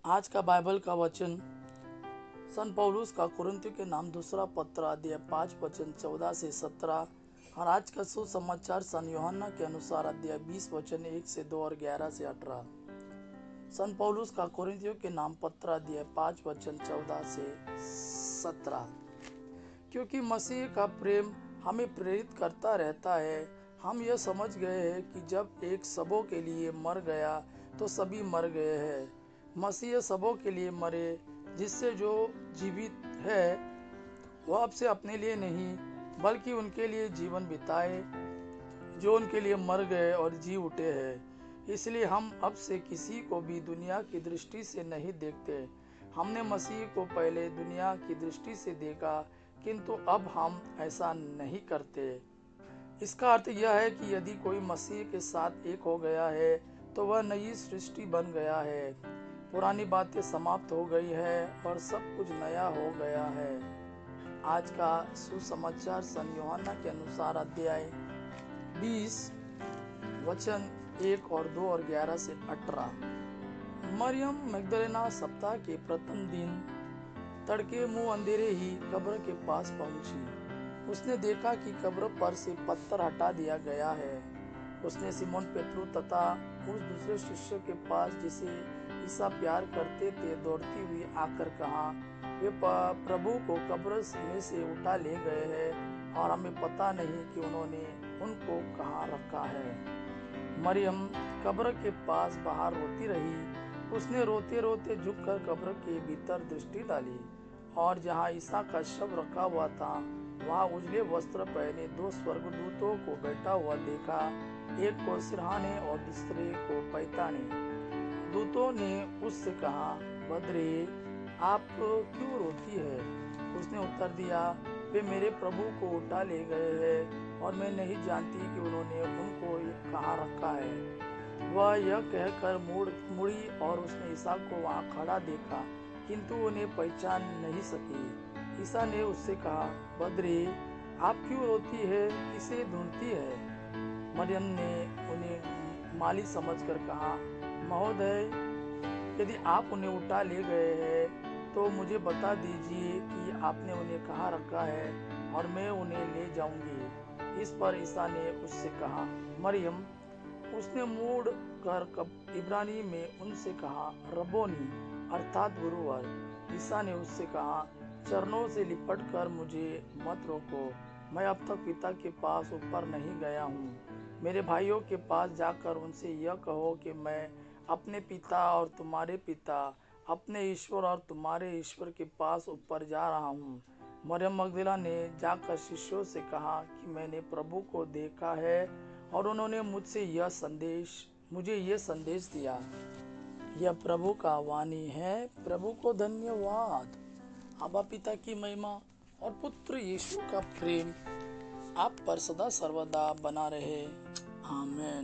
आज का बाइबल का वचन संत पौलुस का कुरिन्थियों के नाम दूसरा पत्र अध्याय 5 वचन 14 से 17 और आज का सुसमाचार सन यूहन्ना के अनुसार अध्याय 20 वचन 1 से 2 और 11 से 18। संत पौलुस का कुरिन्थियों के नाम पत्र अध्याय 5 वचन 14 से 17। क्योंकि मसीह का प्रेम हमें प्रेरित करता रहता है। हम यह समझ गए हैं कि जब एक सबों के लिए मर गया तो सभी मर गए हैं। मसीह सबों के लिए मरे, जिससे जो जीवित है वह अब से अपने लिए नहीं बल्कि उनके लिए जीवन बिताए जो उनके लिए मर गए और जी उठे हैं। इसलिए हम अब से किसी को भी दुनिया की दृष्टि से नहीं देखते। हमने मसीह को पहले दुनिया की दृष्टि से देखा, किंतु अब हम ऐसा नहीं करते। इसका अर्थ यह है कि यदि कोई मसीह के साथ एक हो गया है तो वह नई सृष्टि बन गया है। पुरानी बातें समाप्त हो गई है और सब कुछ नया हो गया है। आज का सुसमाचार सन यूहन्ना के अनुसार अध्याय 20 वचन 1 और 2 और 11 से 18। मरियम मगदलेना सप्ताह के प्रथम दिन तड़के मुंह अंधेरे ही कब्र के पास पहुंची। उसने देखा कि कब्र पर से पत्थर हटा दिया गया है। उसने सिमोन पेट्रू तथा उस दूसरे शिष्य के पास जिसे ईसा प्यार करते थे दौड़ती हुई आकर कहा, वे प्रभु को कब्र में से उठा ले गए हैं और हमें पता नहीं कि उन्होंने उनको कहाँ रखा है। मरियम कब्र के पास बाहर रोती रही। उसने रोते रोते झुककर कब्र के भीतर दृष्टि डाली और जहाँ ईसा का शव रखा हुआ था वहाँ उजले वस्त्र पहने दो स्वर्गदूतों को बैठा हुआ देखा, एक को सिरहाने और दूसरे को पैताने। दूतों ने उससे कहा, बद्रे, आप क्यों रोती है? उसने उत्तर दिया, वे मेरे प्रभु को उठा ले गए हैं और मैं नहीं जानती कि उन्होंने उनको कहाँ रखा है। वह यह कहकर मुड़ी और उसने ईसा को वहाँ खड़ा देखा, किंतु उन्हें पहचान नहीं सकी। ईसा ने उससे कहा, बद्रे, आप क्यों रोती है? किसे ढूंढती है? मरियम ने उन्हें माली समझकर कहा, महोदय, यदि आप उन्हें उठा ले गए हैं तो मुझे बता दीजिए कि आपने उन्हें कहाँ रखा है और मैं उन्हें ले जाऊंगी। इस पर ईसा ने उससे कहा, मरियम। उसने मुड़ कर इब्रानी में उनसे कहा, रब्बोनी, अर्थात गुरुवर। ईसा ने उससे कहा, चरणों से लिपट कर मुझे मत रोको। मैं अब तक पिता के पास ऊपर नहीं गया हूँ। मेरे भाइयों के पास जाकर उनसे यह कहो कि मैं अपने पिता और तुम्हारे पिता, अपने ईश्वर और तुम्हारे ईश्वर के पास ऊपर जा रहा हूँ। मरियम मगदला ने जाकर शिष्यों से कहा कि मैंने प्रभु को देखा है और उन्होंने मुझे यह संदेश दिया। यह प्रभु का वाणी है। प्रभु को धन्यवाद। अब्बा पिता की महिमा और पुत्र यीशु का प्रेम आप पर सदा सर्वदा बना रहे। आमीन।